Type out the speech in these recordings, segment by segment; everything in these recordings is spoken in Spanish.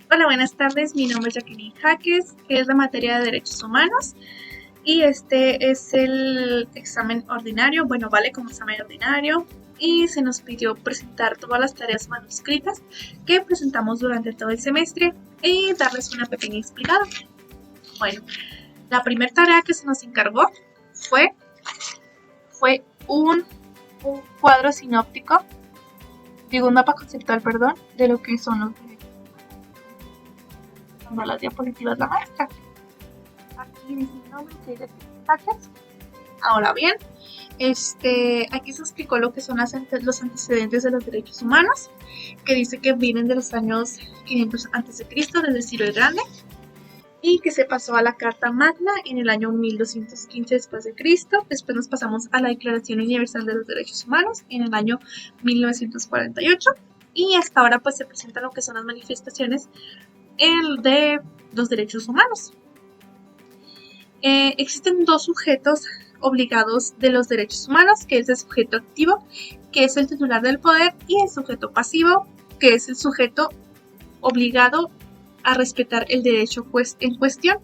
Hola, buenas tardes. Mi nombre es Jacqueline Jaques, que es la materia de Derechos Humanos. Y este es el examen ordinario. Bueno, vale como examen ordinario. Y se nos pidió presentar todas las tareas manuscritas que presentamos durante todo el semestre y darles una pequeña explicada. Bueno, la primera tarea que se nos encargó fue un cuadro sinóptico, un mapa conceptual, perdón, de lo que son los derechos. Cuando las diapositivas la maestra. Aquí dice mi nombre, que es Jaques. Ahora bien, aquí se explicó lo que son los antecedentes de los derechos humanos, que dice que vienen de los años 500 a.C., desde Ciro el Grande, y que se pasó a la Carta Magna en el año 1215 después de Cristo. Después nos pasamos a la Declaración Universal de los Derechos Humanos en el año 1948, y hasta ahora pues se presenta lo que son las manifestaciones de los derechos humanos. Existen dos sujetos obligados de los derechos humanos, que es el sujeto activo, que es el titular del poder, y el sujeto pasivo, que es el sujeto obligado a respetar el derecho en cuestión.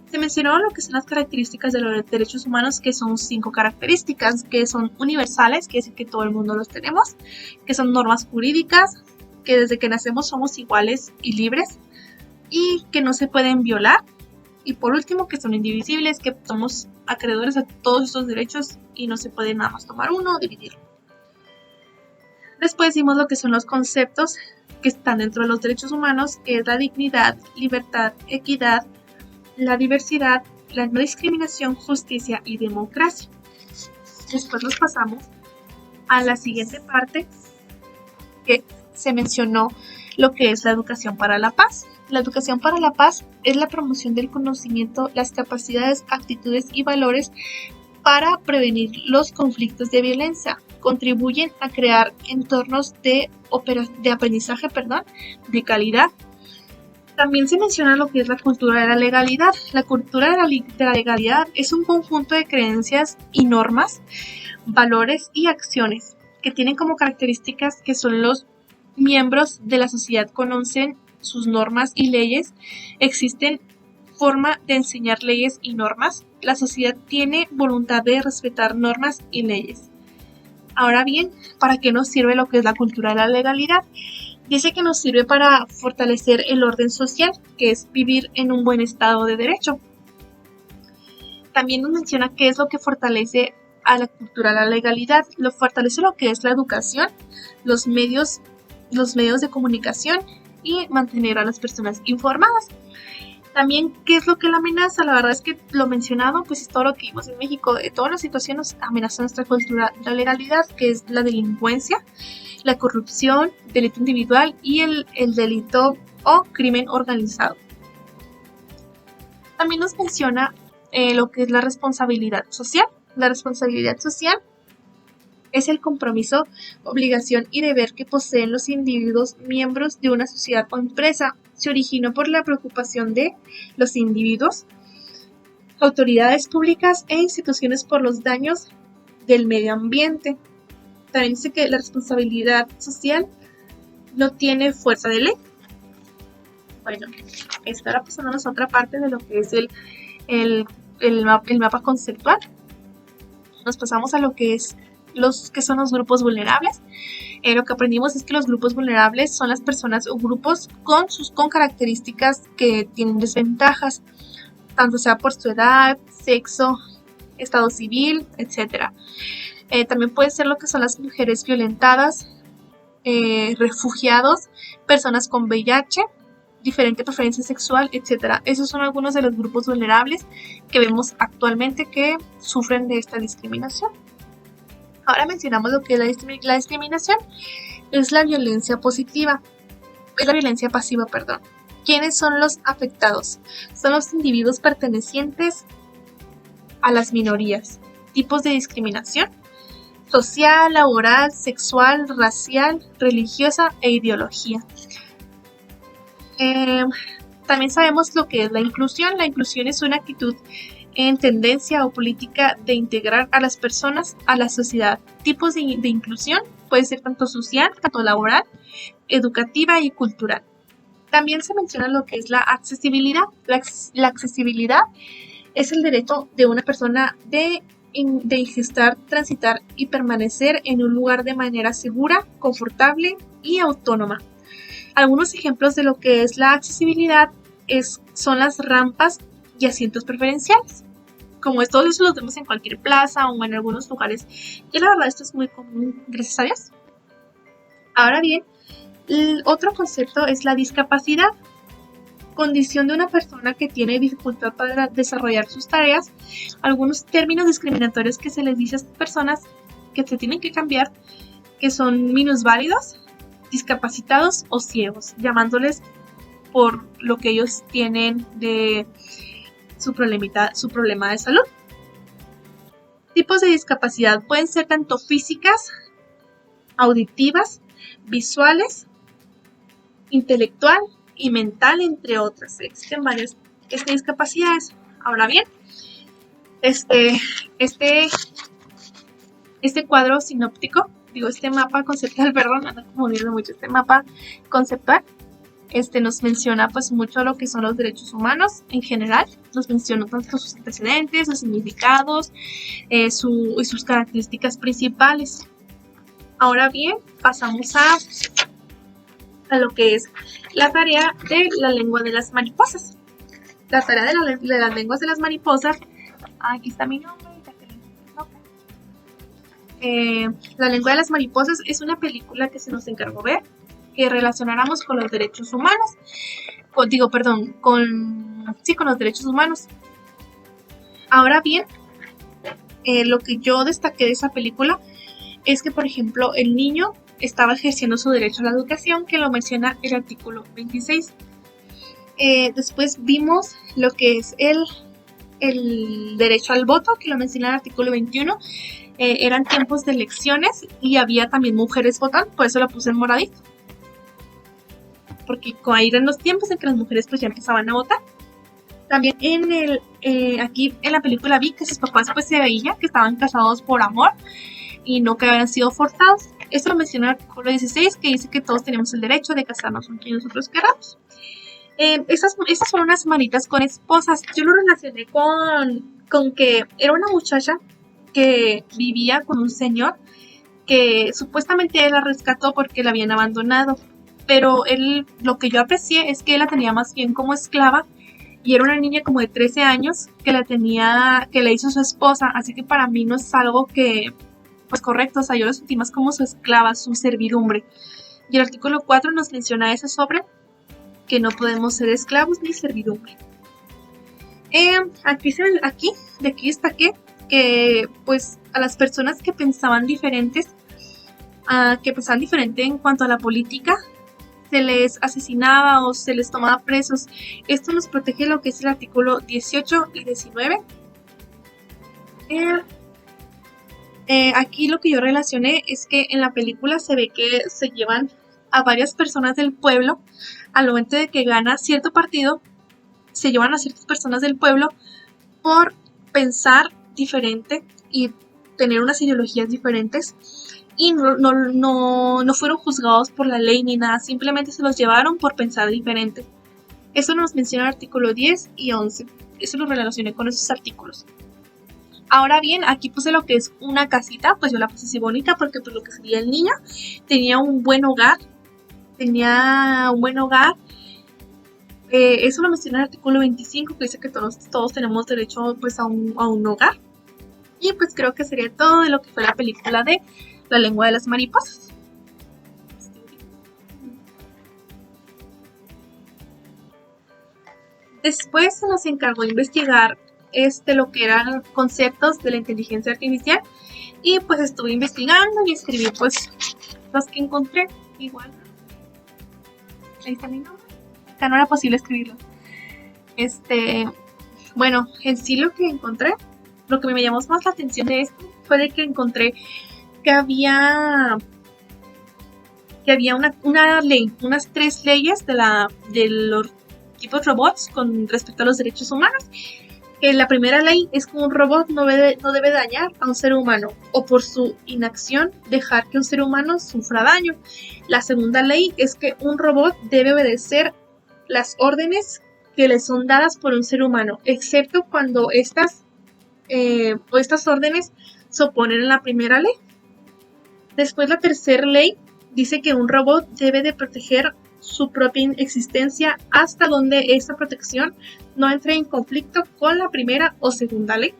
Se mencionó lo que son las características de los derechos humanos, que son 5 características, que son universales, que es que todo el mundo los tenemos, que son normas jurídicas, que desde que nacemos somos iguales y libres, y que no se pueden violar. Y por último, que son indivisibles, que somos acreedores a todos estos derechos y no se puede nada más tomar uno o dividirlo. Después vimos lo que son los conceptos que están dentro de los derechos humanos, que es la dignidad, libertad, equidad, la diversidad, la no discriminación, justicia y democracia. Después nos pasamos a la siguiente parte, que se mencionó lo que es la educación para la paz. La educación para la paz es la promoción del conocimiento, las capacidades, actitudes y valores para prevenir los conflictos de violencia. Contribuyen a crear entornos de aprendizaje de calidad. También se menciona lo que es la cultura de la legalidad. La cultura de la legalidad es un conjunto de creencias y normas, valores y acciones que tienen como características que son los miembros de la sociedad conocen sus normas y leyes, existen forma de enseñar leyes y normas, la sociedad tiene voluntad de respetar normas y leyes. Ahora bien, ¿para qué nos sirve lo que es la cultura de la legalidad? Dice que nos sirve para fortalecer el orden social, que es vivir en un buen estado de derecho. También nos menciona qué es lo que fortalece a la cultura de la legalidad. Lo fortalece lo que es la educación, los medios de comunicación y mantener a las personas informadas. También, ¿qué es lo que la amenaza? La verdad es que lo mencionado, pues es todo lo que vimos en México. De todas las situaciones amenaza nuestra cultura de la legalidad, que es la delincuencia, la corrupción, delito individual y el delito o crimen organizado. También nos menciona lo que es la responsabilidad social. La responsabilidad social es el compromiso, obligación y deber que poseen los individuos miembros de una sociedad o empresa. Se originó por la preocupación de los individuos, autoridades públicas e instituciones por los daños del medio ambiente. También dice que la responsabilidad social no tiene fuerza de ley. Bueno, esto ahora pasándonos a otra parte de lo que es el mapa conceptual. Nos pasamos a lo que es los que son los grupos vulnerables. Lo que aprendimos es que los grupos vulnerables son las personas o grupos con características que tienen desventajas, tanto sea por su edad, sexo, estado civil, etc. También puede ser lo que son las mujeres violentadas, refugiados, personas con VIH, diferente preferencia sexual, etc. Esos son algunos de los grupos vulnerables que vemos actualmente que sufren de esta discriminación. Ahora mencionamos lo que es la discriminación. Es la violencia pasiva, ¿Quiénes son los afectados? Son los individuos pertenecientes a las minorías. Tipos de discriminación: social, laboral, sexual, racial, religiosa e ideología. También sabemos lo que es la inclusión. La inclusión es una actitud en tendencia o política de integrar a las personas a la sociedad. Tipos de inclusión puede ser tanto social, tanto laboral, educativa y cultural. También se menciona lo que es la accesibilidad. La accesibilidad es el derecho de una persona de gestar, transitar y permanecer en un lugar de manera segura, confortable y autónoma. Algunos ejemplos de lo que es la accesibilidad son las rampas y asientos preferenciales. Como todos eso los vemos en cualquier plaza o en algunos lugares. Y la verdad esto es muy común, gracias a Dios. Ahora bien, el otro concepto es la discapacidad. Condición de una persona que tiene dificultad para desarrollar sus tareas. Algunos términos discriminatorios que se les dice a estas personas que se tienen que cambiar, que son minusválidos, discapacitados o ciegos, llamándoles por lo que ellos tienen de su problema de salud. Tipos de discapacidad pueden ser tanto físicas, auditivas, visuales, intelectual y mental, entre otras. Existen varias discapacidades. Ahora bien, este cuadro sinóptico, este mapa conceptual, perdón, ando confundiendo mucho, este mapa conceptual, nos menciona pues mucho lo que son los derechos humanos en general. Nos menciona tanto sus antecedentes, sus significados y sus características principales. Ahora bien, pasamos a lo que es la tarea de la lengua de las mariposas. La tarea de las lenguas de las mariposas, aquí está mi nombre. La lengua de las mariposas es una película que se nos encargó ver, que relacionáramos con los derechos humanos. Con los derechos humanos. Ahora bien, lo que yo destaqué de esa película es que, por ejemplo, el niño estaba ejerciendo su derecho a la educación, que lo menciona el artículo 26. Después vimos lo que es el derecho al voto, que lo menciona el artículo 21. Eran tiempos de elecciones y había también mujeres votando, por eso lo puse en moradito. Porque ahí eran los tiempos en que las mujeres pues ya empezaban a votar. También aquí en la película vi que sus papás pues se veía que estaban casados por amor y no que habían sido forzados. Esto lo menciona el artículo 16, que dice que todos tenemos el derecho de casarnos con quien nosotros queramos. Estas son unas manitas con esposas. Yo lo relacioné con que era una muchacha que vivía con un señor que supuestamente él la rescató porque la habían abandonado. Pero lo que yo aprecié es que él la tenía más bien como esclava y era una niña como de 13 años que la hizo su esposa. Así que para mí no es algo que, pues correcto, o sea, yo lo sentí más como su esclava, su servidumbre. Y el artículo 4 nos menciona eso sobre que no podemos ser esclavos ni servidumbre. Aquí destaqué que pues a las personas que pensaban diferente en cuanto a la política, se les asesinaba o se les tomaba presos. Esto nos protege lo que es el artículo 18 y 19. Aquí lo que yo relacioné es que en la película se ve que se llevan a varias personas del pueblo al momento de que gana cierto partido. Se llevan a ciertas personas del pueblo por pensar diferente y tener unas ideologías diferentes. Y no fueron juzgados por la ley ni nada, simplemente se los llevaron por pensar diferente. Eso nos menciona el artículo 10 y 11. Eso lo relacioné con esos artículos. Ahora bien, aquí puse lo que es una casita, pues yo la puse así bonita porque pues lo que sería el niño tenía un buen hogar. Eso lo menciona el artículo 25, que dice que todos tenemos derecho pues a un hogar. Y pues creo que sería todo de lo que fue la película de La lengua de las mariposas. Después se nos encargó de investigar lo que eran conceptos de la inteligencia artificial. Y pues estuve investigando y escribí pues los que encontré. Igual. Ahí está mi nombre. Acá no era posible escribirlo. Bueno, en sí lo que encontré, lo que me llamó más la atención de esto fue de que encontré que había una ley, unas 3 leyes de los tipos robots con respecto a los derechos humanos. Que la primera ley es que un robot no debe dañar a un ser humano o por su inacción dejar que un ser humano sufra daño. La segunda ley es que un robot debe obedecer las órdenes que le son dadas por un ser humano, excepto cuando estas órdenes se oponen a la primera ley. Después, la tercera ley dice que un robot debe de proteger su propia existencia hasta donde esta protección no entre en conflicto con la primera o segunda ley.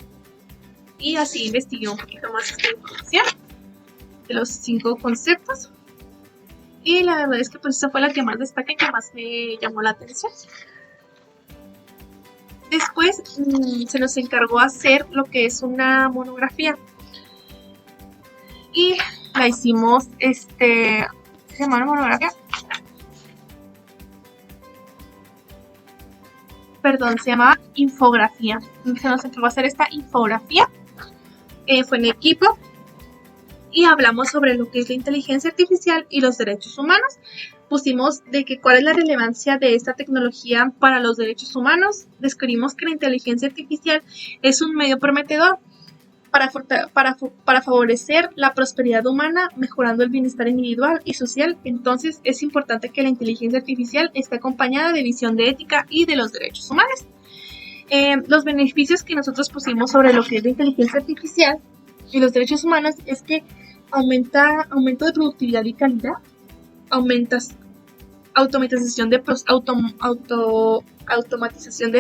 Y así investigué un poquito más esta información de los 5 conceptos. Y la verdad es que pues esa fue la que más destaca y que más me llamó la atención. Después se nos encargó hacer lo que es una monografía. Y la hicimos, ¿se llama monografía? Perdón, se llama infografía. Se nos encargó hacer esta infografía. Fue en equipo. Y hablamos sobre lo que es la inteligencia artificial y los derechos humanos. Pusimos de que cuál es la relevancia de esta tecnología para los derechos humanos. Descubrimos que la inteligencia artificial es un medio prometedor para favorecer la prosperidad humana, mejorando el bienestar individual y social. Entonces es importante que la inteligencia artificial esté acompañada de visión de ética y de los derechos humanos. Los beneficios que nosotros pusimos sobre lo que es la inteligencia artificial y los derechos humanos es que aumento de productividad y calidad, automatización de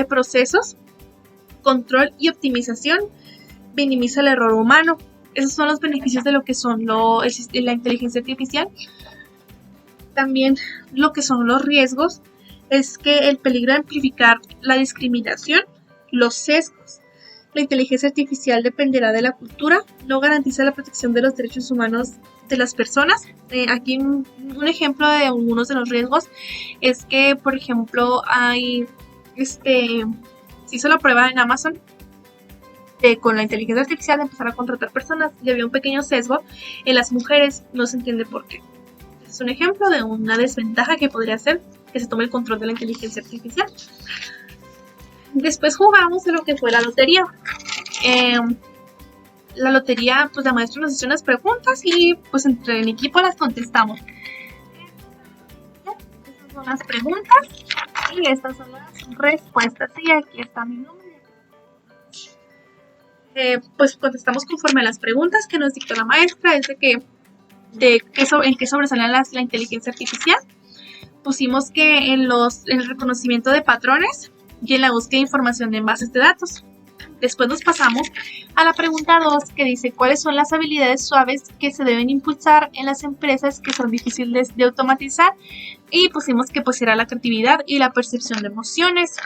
procesos, control y optimización, minimiza el error humano. Esos son los beneficios de lo que son la inteligencia artificial. También lo que son los riesgos es que el peligro de amplificar la discriminación, los sesgos. La inteligencia artificial dependerá de la cultura, no garantiza la protección de los derechos humanos de las personas. Aquí un ejemplo de algunos de los riesgos es que, por ejemplo, se hizo la prueba en Amazon con la inteligencia artificial de empezar a contratar personas y había un pequeño sesgo en las mujeres, no se entiende por qué. Es un ejemplo de una desventaja que podría ser que se tome el control de la inteligencia artificial. Después jugamos a lo que fue la lotería. La lotería, pues la maestra nos hizo unas preguntas y pues entre el equipo las contestamos. Estas son las preguntas y estas son las respuestas. Y aquí está mi nombre. Pues contestamos conforme a las preguntas que nos dictó la maestra. Es en qué sobresale la inteligencia artificial. Pusimos que en el reconocimiento de patrones y en la búsqueda de información en bases de datos. Después nos pasamos a la pregunta 2 que dice cuáles son las habilidades suaves que se deben impulsar en las empresas que son difíciles de automatizar, y pusimos que pues era la creatividad y la percepción de emociones.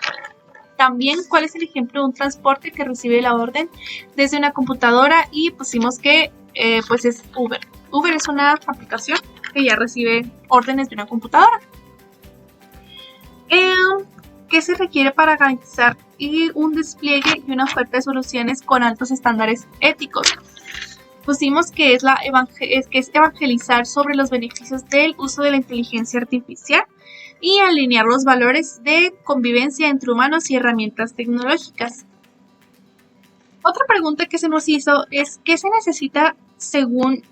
También cuál es el ejemplo de un transporte que recibe la orden desde una computadora, y pusimos que pues es Uber. Uber es una aplicación que ya recibe órdenes de una computadora. ¿Qué se requiere para garantizar un despliegue y una oferta de soluciones con altos estándares éticos? Pusimos que es evangelizar sobre los beneficios del uso de la inteligencia artificial y alinear los valores de convivencia entre humanos y herramientas tecnológicas. Otra pregunta que se nos hizo es ¿qué se necesita según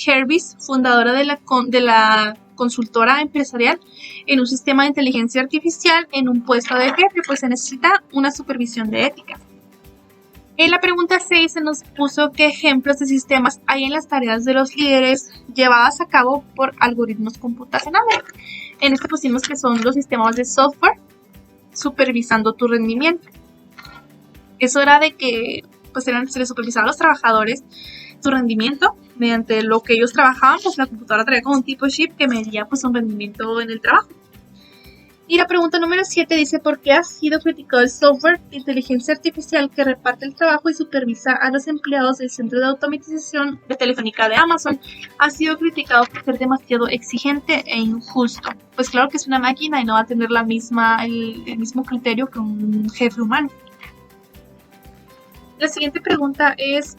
Hervis, fundadora de la consultora empresarial, en un sistema de inteligencia artificial en un puesto de jefe? Pues se necesita una supervisión de ética. En la pregunta 6 se nos puso qué ejemplos de sistemas hay en las tareas de los líderes llevadas a cabo por algoritmos computacionales. En este pusimos que son los sistemas de software supervisando tu rendimiento. Eso era de que pues se les supervisaba a los trabajadores su rendimiento mediante lo que ellos trabajaban, pues la computadora traía como un tipo de chip que medía pues un rendimiento en el trabajo. Y la pregunta número 7 dice ¿por qué ha sido criticado el software de inteligencia artificial que reparte el trabajo y supervisa a los empleados del centro de automatización de Telefónica de Amazon? Ha sido criticado por ser demasiado exigente e injusto. Pues claro que es una máquina y no va a tener el mismo criterio que un jefe humano. La siguiente pregunta es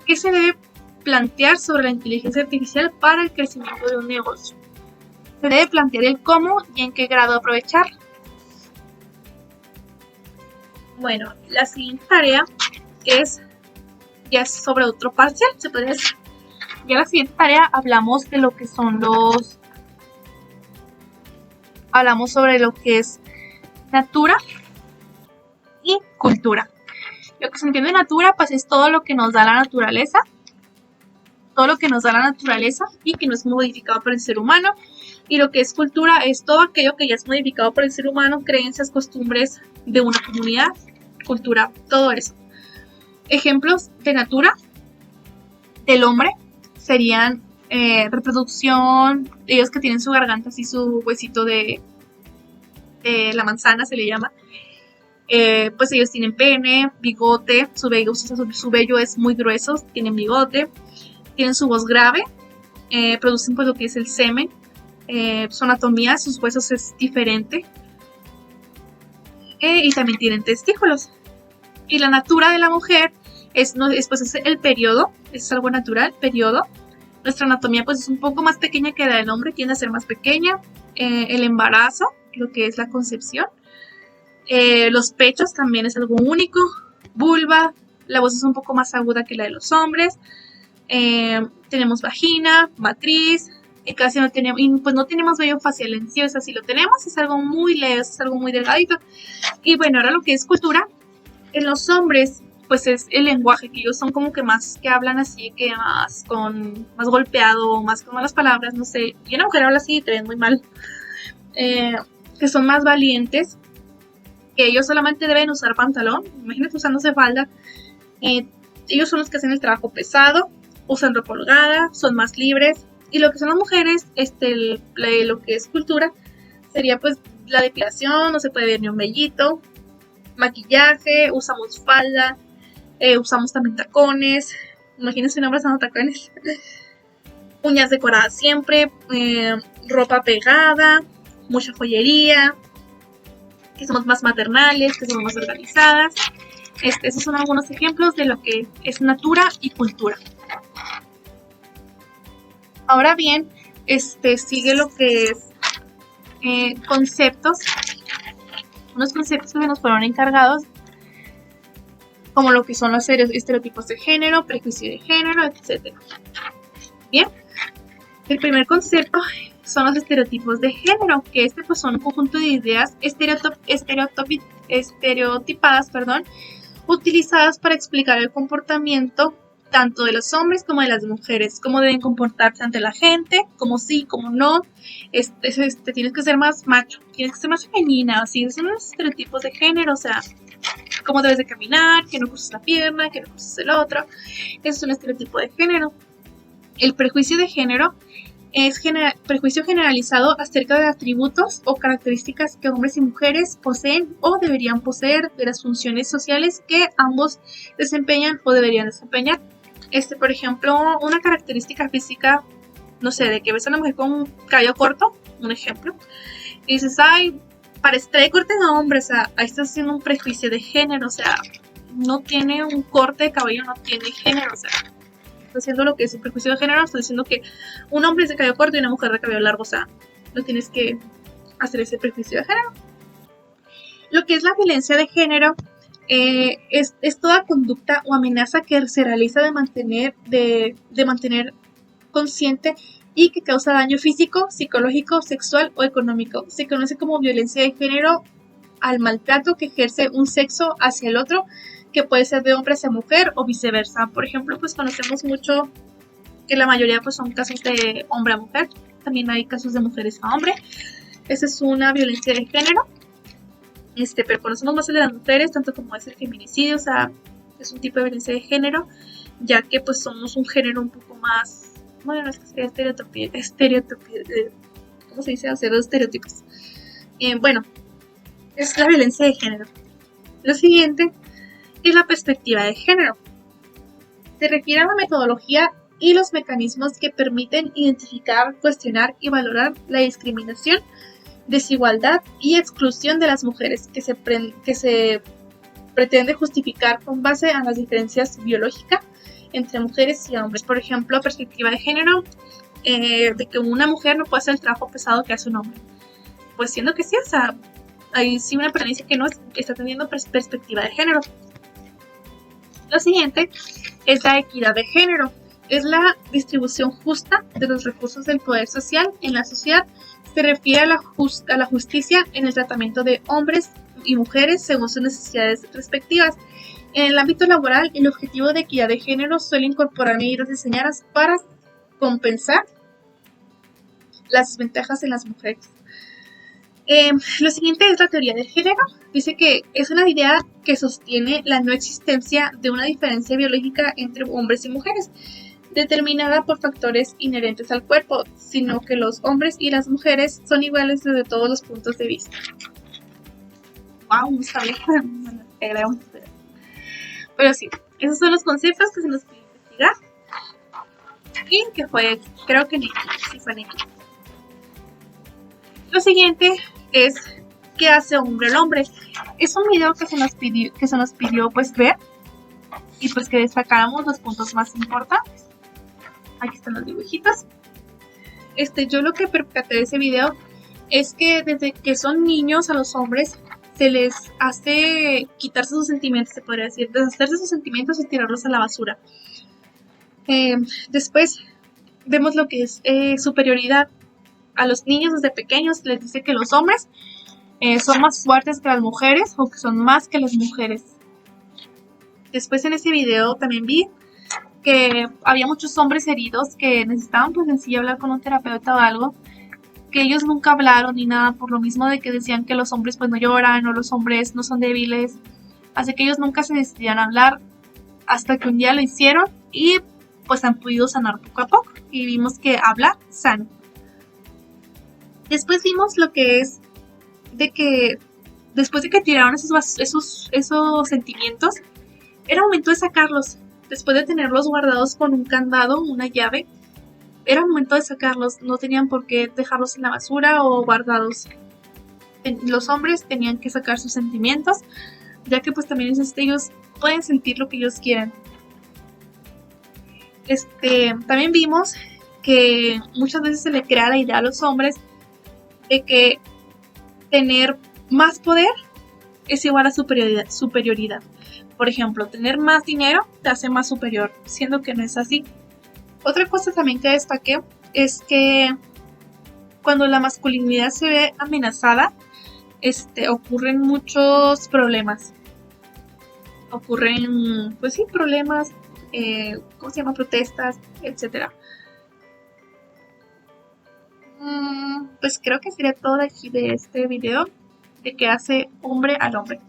¿qué se debe plantear sobre la inteligencia artificial para el crecimiento de un negocio? Se debe plantear el cómo y en qué grado aprovechar. Bueno, la siguiente tarea ya es sobre otro parcial, se puede decir. Ya la siguiente tarea hablamos de lo que son hablamos sobre lo que es natura y cultura. Lo que se entiende de natura, pues es todo lo que nos da la naturaleza, y que no es modificado por el ser humano. Y lo que es cultura es todo aquello que ya es modificado por el ser humano, creencias, costumbres de una comunidad, cultura, todo eso. Ejemplos de natura del hombre serían reproducción, ellos que tienen su garganta así, su huesito de la manzana se le llama, pues ellos tienen pene, bigote, su vello es muy grueso, tienen bigote, tienen su voz grave, producen pues lo que es el semen, su anatomía, sus huesos es diferente, y también tienen testículos. Y la natura de la mujer es el periodo, es algo natural, periodo. Nuestra anatomía pues es un poco más pequeña que la del hombre, tiende a ser más pequeña. El embarazo, lo que es la concepción. Los pechos también es algo único. Vulva, la voz es un poco más aguda que la de los hombres. Tenemos vagina, matriz, casi no tenemos, y pues no tenemos vello facial en sí, o sea, si lo tenemos es algo muy leve, es algo muy delgadito. Y bueno, ahora lo que es cultura, en los hombres pues es el lenguaje, que ellos son como que más, que hablan así, que más golpeado, más con malas palabras, no sé, y una mujer habla así y te ven muy mal, que son más valientes, que ellos solamente deben usar pantalón, imagínate usándose falda, ellos son los que hacen el trabajo pesado, usan ropa holgada, son más libres. Y lo que son las mujeres, lo que es cultura, sería pues la depilación, no se puede ver ni un vellito, maquillaje, usamos falda, usamos también tacones, imagínense un hombre usando tacones, uñas decoradas siempre, ropa pegada, mucha joyería, que somos más maternales, que somos más organizadas. Esos son algunos ejemplos de lo que es natura y cultura. Ahora bien, sigue lo que es conceptos, unos conceptos que nos fueron encargados, como lo que son los estereotipos de género, prejuicio de género, etc. Bien, el primer concepto son los estereotipos de género, que pues son un conjunto de ideas estereotipadas, utilizadas para explicar el comportamiento tanto de los hombres como de las mujeres, cómo deben comportarse ante la gente, como sí, como no, tienes que ser más macho, tienes que ser más femenina, así son los estereotipos de género, o sea, cómo debes de caminar, que no cruces la pierna, que no cruces el otro, eso es un estereotipo de género. El prejuicio de género es prejuicio generalizado acerca de atributos o características que hombres y mujeres poseen o deberían poseer, de las funciones sociales que ambos desempeñan o deberían desempeñar. Por ejemplo, una característica física, no sé, de que ves a una mujer con un cabello corto, un ejemplo, y dices, ay, parece trae corte de hombre, o sea, ahí estás haciendo un prejuicio de género, o sea, no tiene un corte de cabello, no tiene género, o sea, está haciendo lo que es un prejuicio de género, está diciendo que un hombre es de cabello corto y una mujer de cabello largo, o sea, no tienes que hacer ese prejuicio de género. Lo que es la violencia de género es toda conducta o amenaza que se realiza de mantener consciente y que causa daño físico, psicológico, sexual o económico. Se conoce como violencia de género al maltrato que ejerce un sexo hacia el otro, que puede ser de hombre hacia mujer o viceversa. Por ejemplo, pues conocemos mucho que la mayoría pues son casos de hombre a mujer, también hay casos de mujeres a hombre. Esa es una violencia de género. Pero conocemos más el de las mujeres, tanto como es el feminicidio, o sea, es un tipo de violencia de género, ya que pues somos un género un poco más, bueno, es que sería ¿cómo se dice? Hacer dos estereotipos. Bueno, es la violencia de género. Lo siguiente es la perspectiva de género. Se refiere a la metodología y los mecanismos que permiten identificar, cuestionar y valorar la discriminación, desigualdad y exclusión de las mujeres que se pretende justificar con base a las diferencias biológicas entre mujeres y hombres. Por ejemplo, perspectiva de género, de que una mujer no puede hacer el trabajo pesado que hace un hombre. Pues siendo que sí, o sea, hay sí una premisa que no está teniendo perspectiva de género. Lo siguiente es la equidad de género. Es la distribución justa de los recursos del poder social en la sociedad se refiere a la justicia en el tratamiento de hombres y mujeres según sus necesidades respectivas. En el ámbito laboral, el objetivo de equidad de género suele incorporar medidas diseñadas para compensar las desventajas en las mujeres. Lo siguiente es la teoría del género. Dice que es una idea que sostiene la no existencia de una diferencia biológica entre hombres y mujeres, determinada por factores inherentes al cuerpo, sino que los hombres y las mujeres son iguales desde todos los puntos de vista. Wow, no sabía. Pero sí, esos son los conceptos que se nos pide investigar. Y que fue, creo que sí fue en equipo. Lo siguiente es ¿qué hace hombre el hombre? Es un video que se nos pidió pues ver y pues que destacáramos los puntos más importantes. Aquí están los dibujitos. Yo lo que percaté de ese video es que desde que son niños a los hombres se les hace quitarse sus sentimientos, se podría decir, deshacerse sus sentimientos y tirarlos a la basura. Después vemos lo que es superioridad. A los niños desde pequeños les dice que los hombres son más fuertes que las mujeres o que son más que las mujeres. Después en ese video también vi que había muchos hombres heridos que necesitaban pues en sí hablar con un terapeuta o algo, que ellos nunca hablaron ni nada por lo mismo de que decían que los hombres pues no lloran o los hombres no son débiles, así que ellos nunca se decidían a hablar hasta que un día lo hicieron y pues han podido sanar poco a poco y vimos que hablar sana. Después vimos lo que es de que después de que tiraron esos sentimientos, era momento de sacarlos. Después de tenerlos guardados con un candado, una llave, era momento de sacarlos. No tenían por qué dejarlos en la basura o guardados. Los hombres tenían que sacar sus sentimientos, ya que pues también ellos pueden sentir lo que ellos quieran. También vimos que muchas veces se le crea la idea a los hombres de que tener más poder es igual a superioridad. Por ejemplo, tener más dinero te hace más superior, siendo que no es así. Otra cosa también que destaqué es que cuando la masculinidad se ve amenazada, ocurren muchos problemas. Ocurren, pues sí, problemas, protestas, etcétera. Pues creo que sería todo de aquí de este video de qué hace hombre al hombre.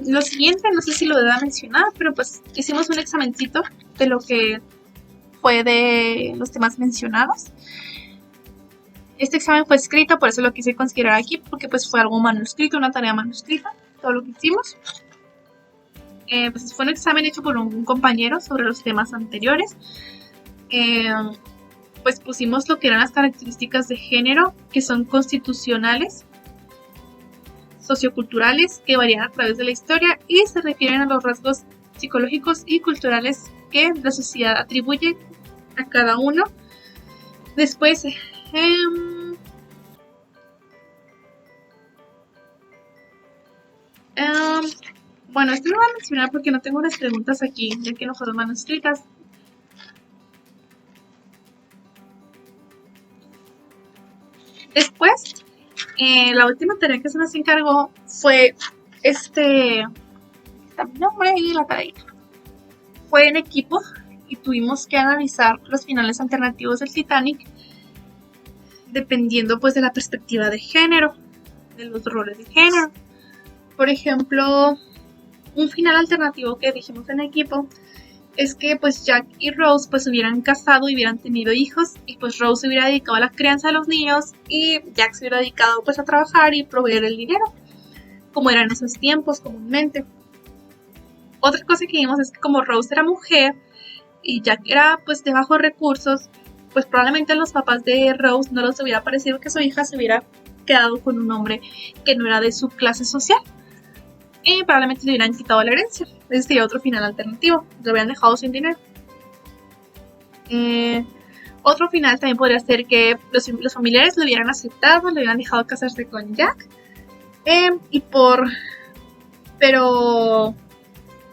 Lo siguiente, no sé si lo deba mencionar, pero pues hicimos un examencito de lo que fue de los temas mencionados. Este examen fue escrito, por eso lo quise considerar aquí, porque pues fue algo manuscrito, una tarea manuscrita, todo lo que hicimos. Pues fue un examen hecho por un compañero sobre los temas anteriores. Pues pusimos lo que eran las características de género, que son constitucionales, socioculturales, que varían a través de la historia y se refieren a los rasgos psicológicos y culturales que la sociedad atribuye a cada uno. Después, bueno, esto no lo voy a mencionar porque no tengo unas preguntas aquí, ya que no fueron manuscritas. Después, la última tarea que se nos encargó fue está mi nombre y la tarea. Fue en equipo y tuvimos que analizar los finales alternativos del Titanic dependiendo pues de la perspectiva de género, de los roles de género. Por ejemplo, un final alternativo que dijimos en equipo es que pues Jack y Rose pues hubieran casado y hubieran tenido hijos y pues Rose se hubiera dedicado a la crianza de los niños y Jack se hubiera dedicado pues a trabajar y proveer el dinero, como eran en esos tiempos comúnmente. Otra cosa que vimos es que como Rose era mujer y Jack era pues de bajos recursos, pues probablemente a los papás de Rose no les hubiera parecido que su hija se hubiera quedado con un hombre que no era de su clase social. Y probablemente le hubieran quitado la herencia. Ese sería otro final alternativo. Lo hubieran dejado sin dinero. Otro final también podría ser que los familiares lo hubieran aceptado, le hubieran dejado casarse con Jack. Pero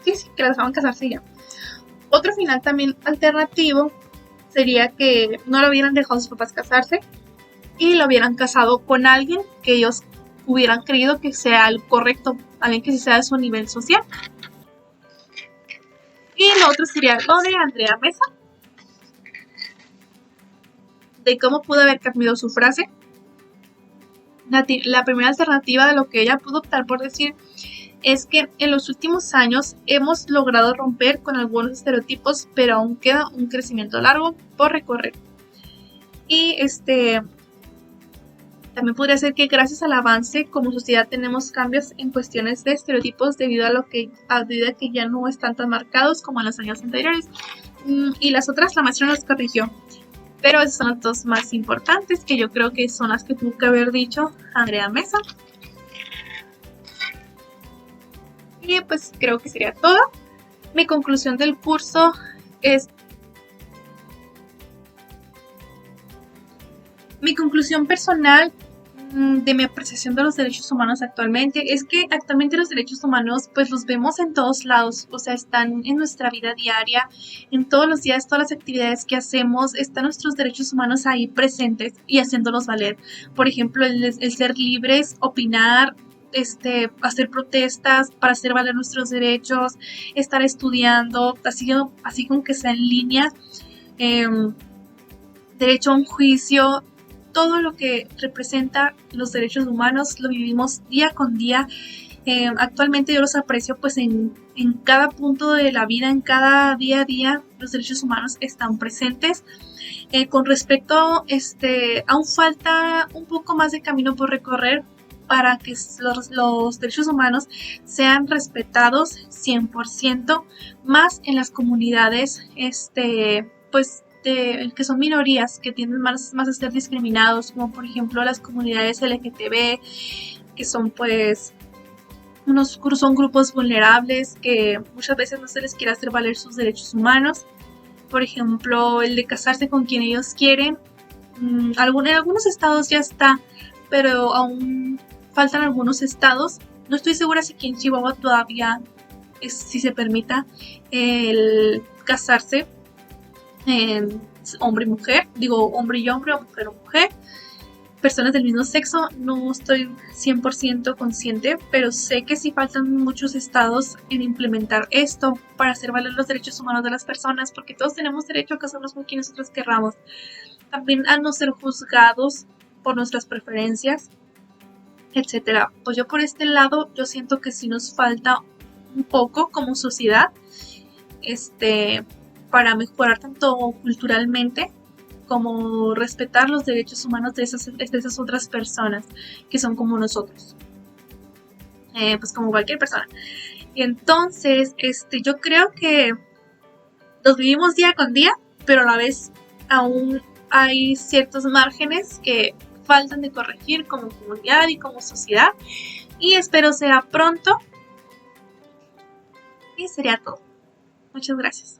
sí, que las dejaban casarse ya. Otro final también alternativo sería que no lo hubieran dejado a sus papás casarse y lo hubieran casado con alguien que ellos hubieran creído que sea el correcto, alguien que sea de su nivel social. Y lo otro sería lo de Andrea Mesa, de cómo pudo haber cambiado su frase. La primera alternativa de lo que ella pudo optar por decir es que en los últimos años hemos logrado romper con algunos estereotipos, pero aún queda un crecimiento largo por recorrer. Y también podría ser que gracias al avance como sociedad tenemos cambios en cuestiones de estereotipos debido a que ya no están tan marcados como en los años anteriores. Y las otras la maestra nos corrigió. Pero esas son las dos más importantes, que yo creo que son las que tuvo que haber dicho Andrea Mesa. Y pues creo que sería todo. Mi conclusión del curso es... Mi conclusión personal de mi apreciación de los derechos humanos actualmente es que actualmente los derechos humanos pues los vemos en todos lados, o sea, están en nuestra vida diaria, en todos los días, todas las actividades que hacemos, están nuestros derechos humanos ahí presentes y haciéndolos valer. Por ejemplo, el ser libres, opinar, hacer protestas para hacer valer nuestros derechos, estar estudiando, así como que sea en línea, derecho a un juicio. Todo lo que representa los derechos humanos lo vivimos día con día. Actualmente yo los aprecio pues en cada punto de la vida, en cada día a día los derechos humanos están presentes. Con respecto, aún falta un poco más de camino por recorrer para que los derechos humanos sean respetados 100%, más en las comunidades, pues que son minorías que tienden más a ser discriminados, como por ejemplo las comunidades LGTB, que son pues son grupos vulnerables que muchas veces no se les quiere hacer valer sus derechos humanos. Por ejemplo, el de casarse con quien ellos quieren. En algunos estados ya está, pero aún faltan algunos estados. No estoy segura si aquí en Chihuahua todavía si se permita el casarse hombre y mujer, digo hombre y hombre o mujer, personas del mismo sexo. No estoy 100% consciente, pero sé que sí faltan muchos estados en implementar esto para hacer valer los derechos humanos de las personas, porque todos tenemos derecho a casarnos con quien nosotros querramos, también a no ser juzgados por nuestras preferencias, etcétera. Pues yo por este lado yo siento que sí nos falta un poco como sociedad para mejorar tanto culturalmente como respetar los derechos humanos de esas otras personas que son como nosotros, pues como cualquier persona. Y entonces yo creo que los vivimos día con día, pero a la vez aún hay ciertos márgenes que faltan de corregir como comunidad y como sociedad, y espero sea pronto. Y sería todo. Muchas gracias.